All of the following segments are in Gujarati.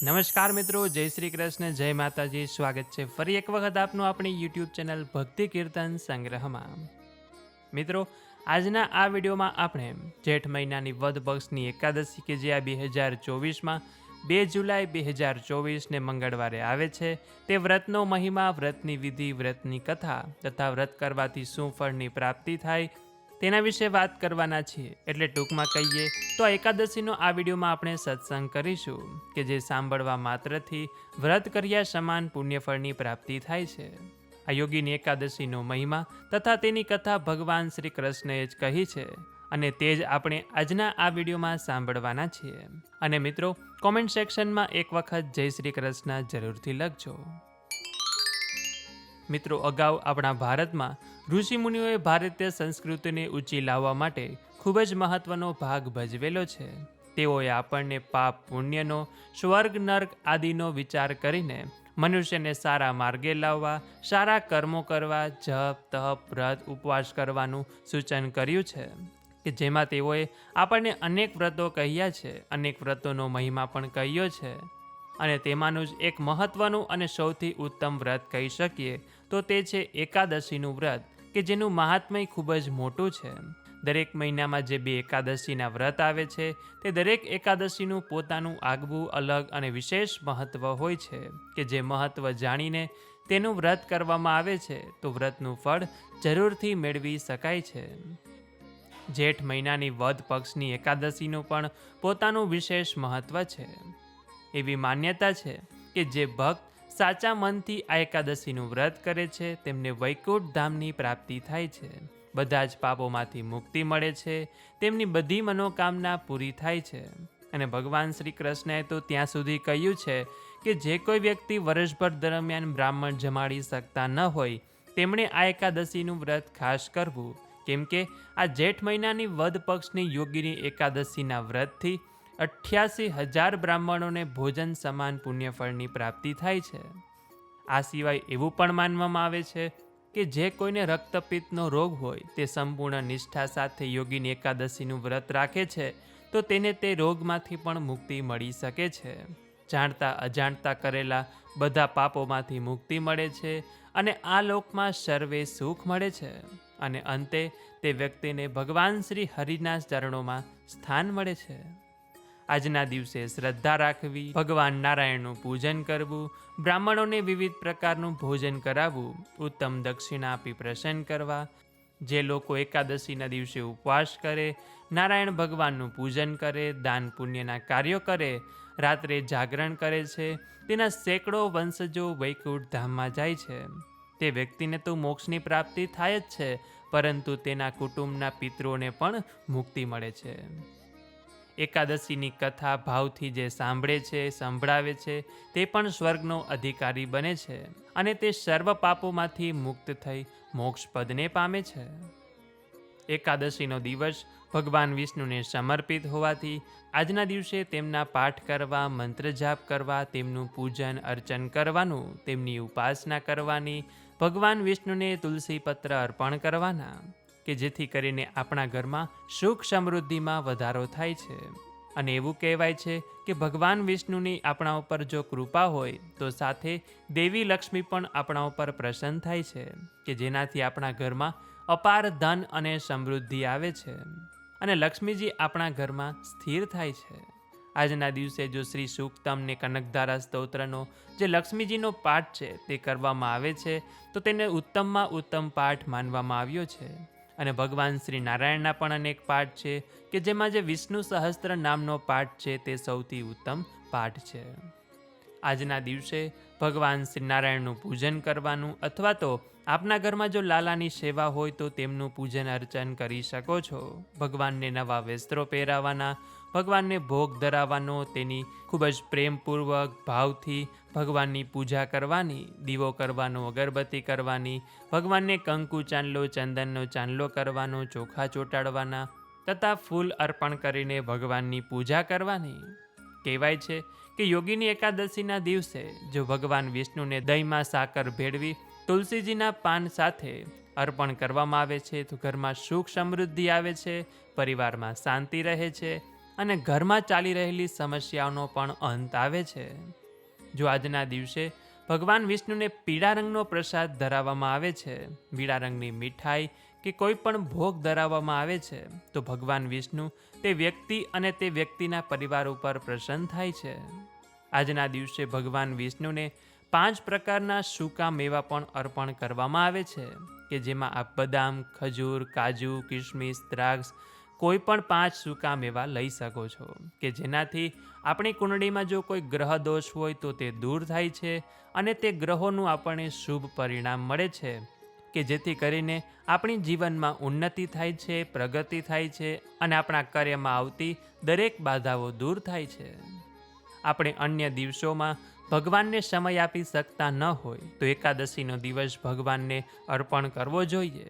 નમસ્કાર મિત્રો, જય શ્રી કૃષ્ણ, જય માતાજી. સ્વાગત છે ફરી એક વખત આપનું આપણી યુટ્યુબ ચેનલ ભક્તિ કીર્તન સંગ્રહમાં. મિત્રો, આજના આ વિડીયોમાં આપણે જેઠ મહિનાની વદ પક્ષની એકાદશી કે જે આ 2024માં 2 જુલાઈ 2024ને મંગળવારે આવે છે તે વ્રતનો મહિમા, વ્રતની વિધિ, વ્રતની કથા તથા વ્રત કરવાથી શું ફળની પ્રાપ્તિ થાય તેના વિશે વાત કરવાના છીએ. એટલે ટૂંકમાં કહીએ તો આ એકાદશીનો આ વિડીયોમાં આપણે સત્સંગ કરીશું કે જે સાંભળવા માત્રથી વ્રત કર્યા સમાન પુણ્યફળની પ્રાપ્તિ થાય છે. આ યોગીની એકાદશીનો મહિમા તથા તેની કથા ભગવાન શ્રી કૃષ્ણએ જ કહી છે અને તે જ આપણે આજના આ વિડીયોમાં સાંભળવાના છીએ. અને મિત્રો, કોમેન્ટ સેક્શનમાં એક વખત જય શ્રી કૃષ્ણ જરૂરથી લખજો. મિત્રો, અગાઉ આપણા ભારતમાં ઋષિમુનિઓએ ભારતીય સંસ્કૃતિને ઊંચી લાવવા માટે ખૂબ જ મહત્વનો ભાગ ભજવેલો છે. તેઓએ આપણને પાપ પુણ્યનો, સ્વર્ગ નર્ક આદિનો વિચાર કરીને મનુષ્યને સારા માર્ગે લાવવા, સારા કર્મો કરવા, જપ તપ વ્રત ઉપવાસ કરવાનું સૂચન કર્યું છે કે જેમાં તેઓએ આપણને અનેક વ્રતો કહ્યા છે, અનેક વ્રતોનો મહિમા પણ કહ્યો છે. અને તેમાંનું જ એક મહત્વનું અને સૌથી ઉત્તમ વ્રત કહી શકીએ તો તે છે એકાદશીનું વ્રત, કે જેનું મહાત્મ્ય ખૂબ જ મોટું છે. દરેક મહિનામાં જે 2 એકાદશીના વ્રત આવે છે તે દરેક એકાદશીનું પોતાનું આગવું અલગ અને વિશેષ મહત્વ હોય છે કે જે મહત્વ જાણીને તેનું વ્રત કરવામાં આવે છે તો વ્રતનું ફળ જરૂરથી મેળવી શકાય છે. જેઠ મહિનાની વદ પક્ષની એકાદશીનું પણ પોતાનું વિશેષ મહત્વ છે. એવી માન્યતા છે કે જે ભક્ત સાચા મનથી આ એકાદશીનું વ્રત કરે છે તેમને વૈકુંઠ ધામની પ્રાપ્તિ થાય છે, બધા જ પાપોમાંથી મુક્તિ મળે છે, તેમની બધી મનોકામના પૂરી થાય છે. અને ભગવાન શ્રી કૃષ્ણએ તો ત્યાં સુધી કહ્યું છે કે જે કોઈ વ્યક્તિ વર્ષભર દરમિયાન બ્રાહ્મણ જમાડી શકતા ન હોય તેમણે આ એકાદશીનું વ્રત ખાસ કરવું, કેમ કે આ જેઠ મહિનાની વદ પક્ષની યોગીની એકાદશીના વ્રતથી 88,000 બ્રાહ્મણોને ભોજન સમાન પુણ્યફળની પ્રાપ્તિ થાય છે. આ સિવાય એવું પણ માનવામાં આવે છે કે જે કોઈને રક્તપિત્તનો રોગ હોય તે સંપૂર્ણ નિષ્ઠા સાથે યોગીની એકાદશીનું વ્રત રાખે છે તો તેને તે રોગમાંથી પણ મુક્તિ મળી શકે છે. જાણતા અજાણતા કરેલા બધા પાપોમાંથી મુક્તિ મળે છે અને આ લોકમાં સર્વે સુખ મળે છે અને અંતે તે વ્યક્તિને ભગવાન શ્રી હરિના ચરણોમાં સ્થાન મળે છે. આજના દિવસે શ્રદ્ધા રાખવી, ભગવાન નારાયણનું પૂજન કરવું, બ્રાહ્મણોને વિવિધ પ્રકારનું ભોજન કરાવવું, ઉત્તમ દક્ષિણા આપી પ્રસન્ન કરવા, જે લોકો એકાદશીના દિવસે ઉપવાસ કરે, નારાયણ ભગવાનનું પૂજન કરે, દાન પુણ્યના કાર્યો કરે, રાત્રે જાગરણ કરે છે, તેના સેંકડો વંશજો વૈકુંઠ ધામમાં જાય છે. તે વ્યક્તિને તો મોક્ષની પ્રાપ્તિ થાય જ છે, પરંતુ તેના કુટુંબના પિતૃઓને પણ મુક્તિ મળે છે. એકાદશીની કથા ભાવથી જે સાંભળે છે, સંભળાવે છે તે પણ સ્વર્ગનો અધિકારી બને છે અને તે સર્વ પાપોમાંથી મુક્ત થઈ મોક્ષપદને પામે છે. એકાદશીનો દિવસ ભગવાન વિષ્ણુને સમર્પિત હોવાથી આજના દિવસે તેમના પાઠ કરવા, મંત્ર જાપ કરવા, તેમનું પૂજન અર્ચન કરવાનું, તેમની ઉપાસના કરવાની, ભગવાન વિષ્ણુને તુલસી પત્ર અર્પણ કરવાના, કે જેથી કરીને આપણા ઘરમાં સુખ સમૃદ્ધિમાં વધારો થાય છે. અને એવું કહેવાય છે કે ભગવાન વિષ્ણુની આપણા ઉપર જો કૃપા હોય તો સાથે દેવી લક્ષ્મી પણ આપણા ઉપર પ્રસન્ન થાય છે, કે જેનાથી આપણા ઘરમાં અપાર ધન અને સમૃદ્ધિ આવે છે અને લક્ષ્મીજી આપણા ઘરમાં સ્થિર થાય છે. આજના દિવસે જો શ્રી સૂક્તમ ને કનકધારા સ્તોત્રનો જે લક્ષ્મીજીનો પાઠ છે તે કરવામાં આવે છે તો તેને ઉત્તમમાં ઉત્તમ પાઠ માનવામાં આવ્યો છે. અને ભગવાન શ્રી નારાયણના પણ અનેક પાઠ છે કે જેમાં જે વિષ્ણુ સહસ્ત્ર નામનો પાઠ છે તે સૌથી ઉત્તમ પાઠ છે. આજના દિવસે ભગવાન શ્રી નારાયણનું પૂજન કરવાનું, અથવા તો આપના ઘરમાં જો લાલાની સેવા હોય તો તેમનું પૂજન અર્ચન કરી શકો છો. ભગવાનને નવા વસ્ત્રો પહેરાવાના, ભગવાનને ભોગ ધરાવવાનો, તેની ખૂબ જ પ્રેમપૂર્વક ભાવથી ભગવાનની પૂજા કરવાની, દીવો કરવાનો, અગરબત્તી કરવાની, ભગવાનને કંકુ ચાંદલો, ચંદનનો ચાંદલો કરવાનો, ચોખા ચોંટાડવાના તથા ફૂલ અર્પણ કરીને ભગવાનની પૂજા કરવાની. કહેવાય છે કે યોગીની એકાદશીના દિવસે જો ભગવાન વિષ્ણુને દહીંમાં સાકર ભેળવી તુલસીજીના પાન સાથે અર્પણ કરવામાં આવે છે તો ઘરમાં સુખ સમૃદ્ધિ આવે છે, પરિવારમાં શાંતિ રહે છે અને ઘરમાં ચાલી રહેલી સમસ્યાઓનો પણ અંત આવે છે. જો આજના દિવસે ભગવાન વિષ્ણુને પીળા રંગનો પ્રસાદ ધરાવવામાં આવે છે, પીળા રંગની મીઠાઈ કે કોઈ પણ ભોગ ધરાવવામાં આવે છે, તો ભગવાન વિષ્ણુ તે વ્યક્તિ અને તે વ્યક્તિના પરિવાર ઉપર પ્રસન્ન થાય છે. આજના દિવસે ભગવાન વિષ્ણુને 5 પ્રકારના સૂકા મેવા પણ અર્પણ કરવામાં આવે છે, કે જેમાં આપ બદામ, ખજૂર, કાજુ, કિશમિશ, દ્રાક્ષ કોઈ પણ 5 સૂકા મેવા લઈ શકો છો, કે જેનાથી આપણી કુંડળીમાં જો કોઈ ગ્રહ દોષ હોય તો તે દૂર થાય છે અને તે ગ્રહોનું આપણને શુભ પરિણામ મળે છે, કે જેથી કરીને આપણી જીવનમાં ઉન્નતિ થાય છે, પ્રગતિ થાય છે અને આપણા કાર્યમાં આવતી દરેક બાધાઓ દૂર થાય છે. આપણે અન્ય દિવસોમાં ભગવાનને સમય આપી શકતા ન હોય તો એકાદશીનો દિવસ ભગવાનને અર્પણ કરવો જોઈએ.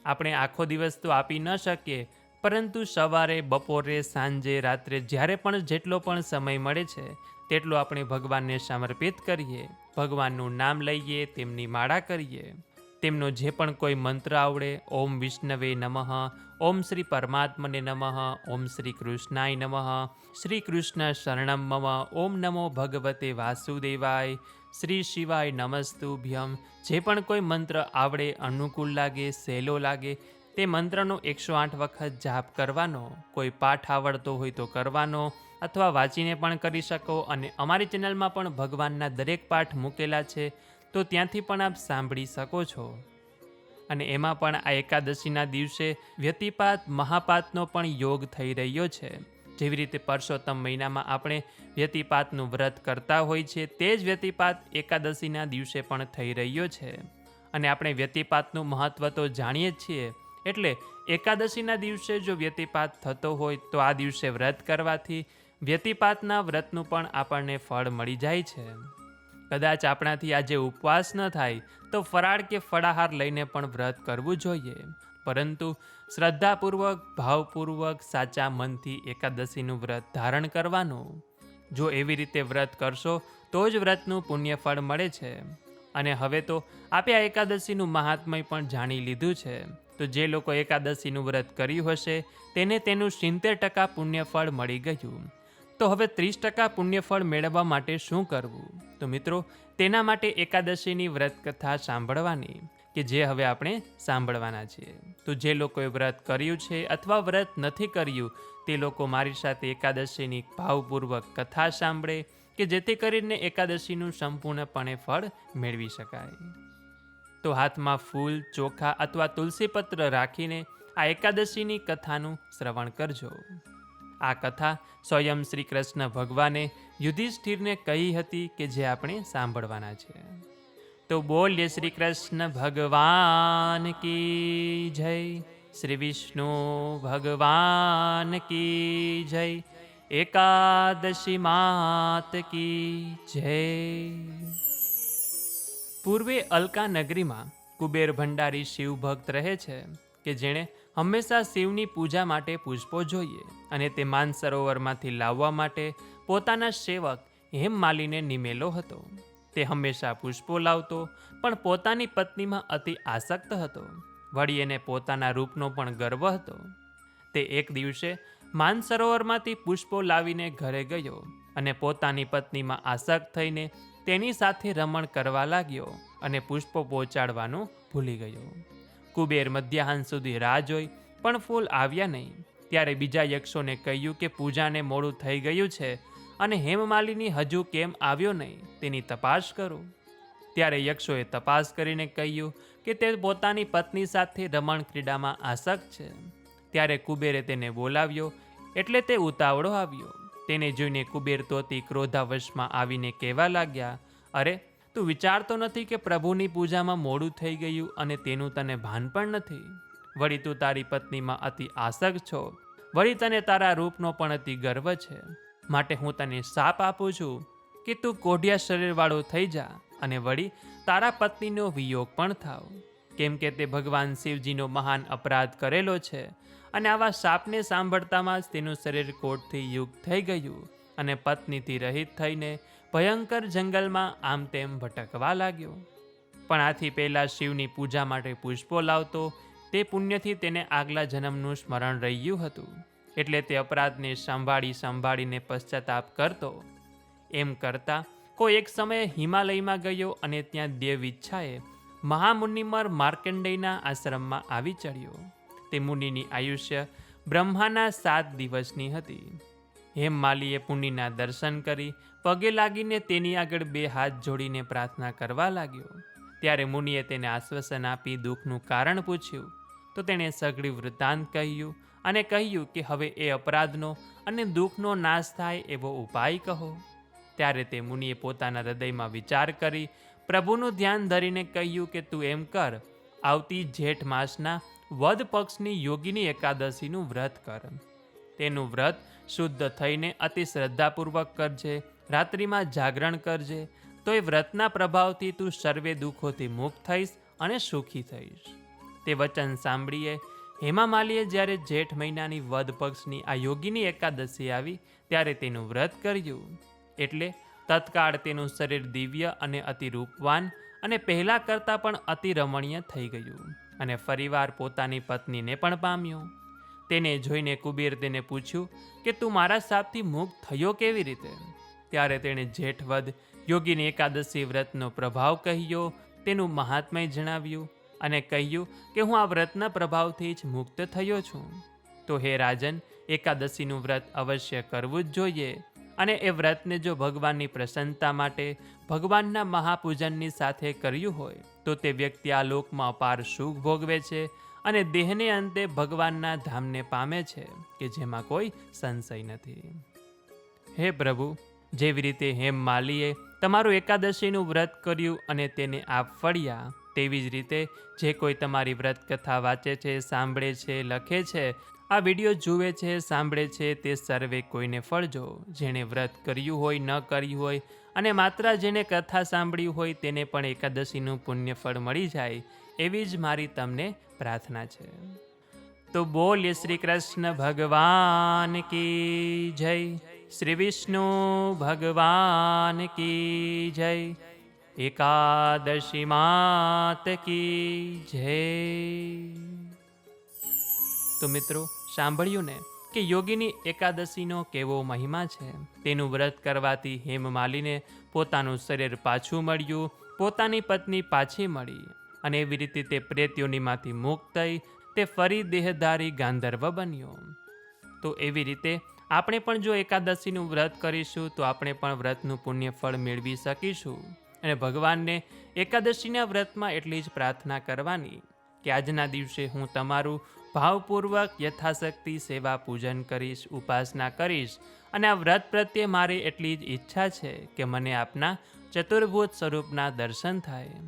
આપણે આખો દિવસ તો આપી ન શકીએ, પરંતુ સવારે, બપોરે, સાંજે, રાત્રે જ્યારે પણ જેટલો પણ સમય મળે છે તેટલો આપણે ભગવાનને સમર્પિત કરીએ, ભગવાનનું નામ લઈએ, તેમની માળા કરીએ. તેમનો જે પણ કોઈ મંત્ર આવડે, ઓમ વિષ્ણવે નમઃ, ઓમ શ્રી પરમાત્મને નમઃ, ઓમ શ્રી કૃષ્ણાય નમઃ, શ્રી કૃષ્ણ શરણમ મમ, ઓમ નમો ભગવતે વાસુદેવાય, શ્રી શિવાય નમસ્તુભ્યમ. જે પણ કોઈ મંત્ર આવડે, અનુકૂળ લાગે, સહેલો લાગે, તે મંત્રનો 108 વખત જાપ કરવાનો. કોઈ પાઠ આવડતો હોય તો કરવાનો, અથવા વાંચીને પણ કરી શકો. અને અમારી ચેનલમાં પણ ભગવાનના દરેક પાઠ મૂકેલા છે, તો ત્યાંથી પણ આપ સાંભળી શકો છો. અને એમાં પણ આ એકાદશીના દિવસે વ્યતિપાત મહાપાતનો પણ યોગ થઈ રહ્યો છે. જેવી રીતે પરસોત્તમ મહિનામાં આપણે વ્યતિપાતનું વ્રત કરતા હોય છે, તે જ વ્યતિપાત એકાદશીના દિવસે પણ થઈ રહ્યો છે. અને આપણે વ્યતિપાતનું મહત્ત્વ તો જાણીએ જ છીએ, એટલે એકાદશીના દિવસે જો વ્યતિપાત થતો હોય તો આ દિવસે વ્રત કરવાથી વ્યતિપાતના વ્રતનું પણ આપણને ફળ મળી જાય છે. કદાચ આપણાથી આજે ઉપવાસ ન થાય તો ફરાળ કે ફળાહાર લઈને પણ વ્રત કરવું જોઈએ, પરંતુ શ્રદ્ધાપૂર્વક, ભાવપૂર્વક, સાચા મનથી એકાદશીનું વ્રત ધારણ કરવાનું. જો એવી રીતે વ્રત કરશો તો જ વ્રતનું પુણ્યફળ મળે છે. અને હવે તો આપે આ એકાદશીનું મહાત્મય પણ જાણી લીધું છે, તો જે લોકો એકાદશીનું વ્રત કર્યું હશે તેને તેનું 70% પુણ્યફળ મળી ગયું. તો હવે 30% પુણ્યફળ મેળવવા માટે શું કરવું? તો મિત્રો, તેના માટે એકાદશીની વ્રત કથા સાંભળવાની, કે જે હવે આપણે સાંભળવાના છીએ. તો જે લોકોએ વ્રત કર્યું છે અથવા વ્રત નથી કર્યું તે લોકો મારી સાથે એકાદશીની ભાવપૂર્વક કથા સાંભળે, કે જેથી કરીને એકાદશીનું સંપૂર્ણપણે ફળ મેળવી શકાય. તો હાથમાં ફૂલ, ચોખા અથવા તુલસીપત્ર રાખીને આ એકાદશીની કથાનું શ્રવણ કરજો. આ કથા સ્વયં શ્રી કૃષ્ણ ભગવાને યુધિષ્ઠિરને કહી હતી, કે જે આપણે સાંભળવાના છે. તો બોલ્ય શ્રી કૃષ્ણ ભગવાન કી જય, શ્રી વિષ્ણુ ભગવાન કી જય, એકાદશી માત કી જય. પૂર્વે અલકા નગરીમાં કુબેર ભંડારી શિવ ભક્ત રહે છે, કે જેણે હંમેશા શિવની પૂજા માટે પુષ્પો જોઈએ અને તે માનસરોવરમાંથી લાવવા માટે પોતાના સેવક હેમમાલીને નિમેલો હતો. તે હંમેશા પુષ્પો લાવતો, પણ પોતાની પત્નીમાં અતિ આસક્ત હતો. વળી એને પોતાના રૂપનો પણ ગર્વ હતો. તે એક દિવસે માનસરોવરમાંથી પુષ્પો લાવીને ઘરે ગયો અને પોતાની પત્નીમાં આસક્ત થઈને તેની સાથે રમણ કરવા લાગ્યો અને પુષ્પો પહોંચાડવાનું ભૂલી ગયો. કુબેર મધ્યાહન સુધી રાહ જોઈ, પણ ફૂલ આવ્યા નહીં. ત્યારે બીજા યક્ષોને કહ્યું કે પૂજાને મોડું થઈ ગયું છે અને હેમમાલિની હજુ કેમ આવ્યો નહીં તેની તપાસ કરો. ત્યારે યક્ષોએ તપાસ કરીને કહ્યું કે તે પોતાની પત્ની સાથે રમણ ક્રીડામાં આસક્ત છે. ત્યારે કુબેરે તેને બોલાવ્યો, એટલે તે ઉતાવળો આવ્યો. તેને જોઈને કુબેર તોતી ક્રોધાવશમાં આવીને કહેવા લાગ્યા, અરે, તું વિચારતો નથી કે પ્રભુની પૂજામાં મોડું થઈ ગયું અને તેનું તને ભાન પણ નથી? વળી તું તારી પત્નીમાં અતિ આસક્ત છો, વળી તને તારા રૂપનો પણ અતિ ગર્વ છે. માટે હું તને શાપ આપું છું કે તું કોઢિયા શરીરવાળો થઈ જા અને વળી તારા પત્નીનો વિયોગ પણ થાવ, કેમ કે તે ભગવાન શિવજીનો મહાન અપરાધ કરેલો છે. અને આવા શાપને સાંભળતામાં જ તેનું શરીર કોઢથી યુક્ત થઈ ગયું અને પત્નીથી રહિત થઈને ભયંકર જંગલમાં આમ તેમ ભટકવા લાગ્યો. પણ આથી પહેલાં શિવની પૂજા માટે પુષ્પો લાવતો તે પુણ્યથી તેને આગલા જન્મનું સ્મરણ રહ્યું હતું. એટલે તે અપરાધને સંભાળીને પશ્ચાતાપ કરતો. એમ કરતા કોઈ એક સમયે હિમાલયમાં ગયો અને ત્યાં દેવ ઈચ્છાએ મહામુનિમર માર્કંડેયના આશ્રમમાં આવી ચડ્યો. તે મુનિની આયુષ્ય બ્રહ્માના 7 દિવસની હતી. હેમમાલીએ પુનિના દર્શન કરી પગે લાગીને તેની આગળ 2 હાથ જોડીને પ્રાર્થના કરવા લાગ્યો. ત્યારે મુનિએ તેને આશ્વાસન આપી દુઃખનું કારણ પૂછ્યું તો તેણે સઘળી વૃત્તાંત કહ્યું અને કહ્યું કે હવે એ અપરાધનો અને દુઃખનો નાશ થાય એવો ઉપાય કહો. ત્યારે તે મુનિએ પોતાના હૃદયમાં વિચાર કરી પ્રભુનું ધ્યાન ધરીને કહ્યું કે તું એમ કર, આવતી જેઠ માસના વદ પક્ષની યોગીની એકાદશીનું વ્રત કર. તેનું વ્રત શુદ્ધ થઈને અતિ શ્રદ્ધાપૂર્વક કરજે. રાત્રિમાં જાગરણ કરજે, તો એ વ્રતના પ્રભાવથી તું સર્વે દુઃખોથી મુક્ત થઈશ અને સુખી થઈશ. તે વચન સાંભળીએ હેમામાલીએ જ્યારે જેઠ મહિનાની વદ પક્ષની આ યોગીની એકાદશી આવી ત્યારે તેનું વ્રત કર્યું. એટલે તત્કાળ તેનું શરીર દિવ્ય અને અતિ રૂપવાન અને પહેલા કરતાં પણ અતિ રમણીય થઈ ગયું અને ફરીવાર પોતાની પત્નીને પણ પામ્યો. તેને જોઈને કુબેર તેને પૂછ્યું કે તું મારા શાપથી મુક્ત થયો કેવી રીતે? ત્યારે તેણે જેઠવદ યોગીની એકાદશી વ્રતનો પ્રભાવ કહ્યો, તેનું મહાત્મ્ય જણાવ્યું અને કહ્યું કે હું આ વ્રતના પ્રભાવથી જ મુક્ત થયો છું. તો હે રાજન, એકાદશીનું વ્રત અવશ્ય કરવું જ જોઈએ અને એ વ્રતને જો ભગવાનની પ્રસન્નતા માટે ભગવાનના મહાપૂજનની સાથે કર્યું હોય તો તે વ્યક્તિ આ લોકમાં અપાર સુખ ભોગવે છે અને દેહને અંતે ભગવાનના ધામને પામે છે કે જેમાં કોઈ સંશય નથી. હે પ્રભુ, જેવી રીતે હેમમાલીએ તમારું એકાદશીનું વ્રત કર્યું અને તેને આપ ફળ્યા, તેવી જ રીતે જે કોઈ તમારી વ્રત કથા વાંચે છે, સાંભળે છે, લખે છે, આ વિડીયો જુએ છે, સાંભળે છે, તે સર્વે કોઈને ફળજો. જેણે વ્રત કર્યું હોય, ન કર્યું હોય અને માત્ર જેણે કથા સાંભળી હોય તેને પણ એકાદશીનું પુણ્ય ફળ મળી જાય એવી જ મારી તમને પ્રાર્થના છે. તો બોલ્ય શ્રી કૃષ્ણ ભગવાન કી જય, શ્રી વિષ્ણુ ભગવાન કી જય, એકાદશી માત કી જય. તો મિત્રો, સાંભળ્યું ને કે યોગીની એકાદશીનો કેવો મહિમા છે. તેનું વ્રત કરવાથી હેમમાલીને પોતાનું શરીર પાછું મળ્યું, પોતાની પત્ની પાછી મળી અને એવી રીતે તે પ્રેતયોનીમાંથી મુક્ત થઈ તે ફરી દેહધારી ગાંધર્વ બન્યો. તો એવી રીતે આપણે પણ જો એકાદશીનું વ્રત કરીશું તો આપણે પણ વ્રતનું પુણ્ય ફળ મેળવી શકીશું. અને ભગવાનને એકાદશીના વ્રતમાં એટલી જ પ્રાર્થના કરવાની કે આજના દિવસે હું તમારું ભાવપૂર્વક યથાશક્તિ સેવા પૂજન કરીશ, ઉપાસના કરીશ અને આ વ્રત પ્રત્યે મારી એટલી જ ઈચ્છા છે કે મને આપના ચતુર્ભુજ સ્વરૂપના દર્શન થાય.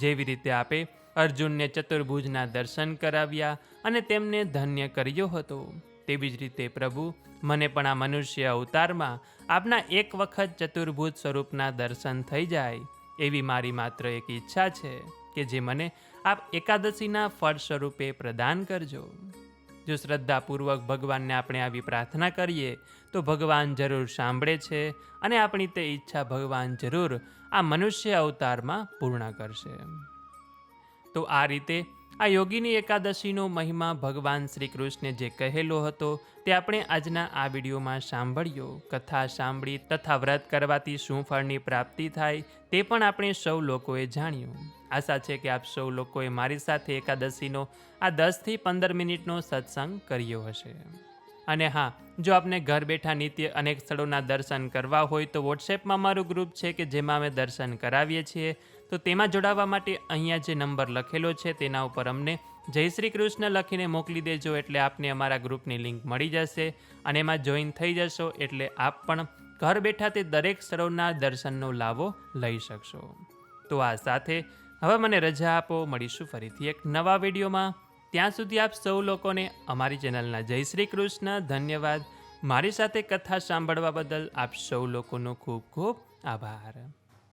જેવી રીતે આપે અર્જુનને ચતુર્ભુજના દર્શન કરાવ્યા અને તેમને ધન્ય કર્યો હતો, તેવી જ રીતે પ્રભુ મને પણ આ મનુષ્ય અવતારમાં આપના એક વખત ચતુર્ભુજ સ્વરૂપના દર્શન થઈ જાય એવી મારી માત્ર એક ઈચ્છા છે કે જે મને આપ એકાદશીના ફળ સ્વરૂપે પ્રદાન કરજો. જો શ્રદ્ધાપૂર્વક ભગવાનને આપણે આવી પ્રાર્થના કરીએ તો ભગવાન જરૂર સાંભળે છે અને આપણી તે ઈચ્છા ભગવાન જરૂર આ મનુષ્ય અવતારમાં પૂર્ણ કરશે. તો આ રીતે આ યોગીની એકાદશીનો મહિમા ભગવાન શ્રી કૃષ્ણે જે કહેલો હતો તે આપણે આજના આ વિડીયોમાં સાંભળ્યો. કથા સાંભળી તથા વ્રત કરવાથી શું ફળની પ્રાપ્તિ થાય તે પણ આપણે સૌ લોકોએ જાણ્યું. આશા છે કે આપ સૌ લોકોએ મારી સાથે એકાદશીનો આ 10 થી 15 મિનિટનો સત્સંગ કર્યો હશે. અને હા, જો આપને ઘર બેઠા નિત્ય અનેક સ્થળોના દર્શન કરવા હોય તો વોટ્સએપમાં મારું ગ્રુપ છે કે જેમાં અમે દર્શન કરાવીએ છીએ. તો તેમાં જોડાવા માટે અહીંયા જે નંબર લખેલો છે તેના ઉપર અમને જય શ્રી કૃષ્ણ લખીને મોકલી દેજો, એટલે આપને અમારા ગ્રુપની લિંક મળી જશે અને એમાં જોઈન થઈ જશો એટલે આપ પણ ઘર બેઠા તે દરેક સ્થળોના દર્શનનો લાભો લઈ શકશો. તો આ સાથે હવે મને રજા આપો, મળીશું ફરીથી એક નવા વિડીયોમાં. ત્યાં સુધી આપ સૌ લોકોને અમારી ચેનલના જય શ્રી કૃષ્ણ. ધન્યવાદ. મારી સાથે કથા સાંભળવા બદલ આપ સૌ લોકોનો ખૂબ ખૂબ આભાર.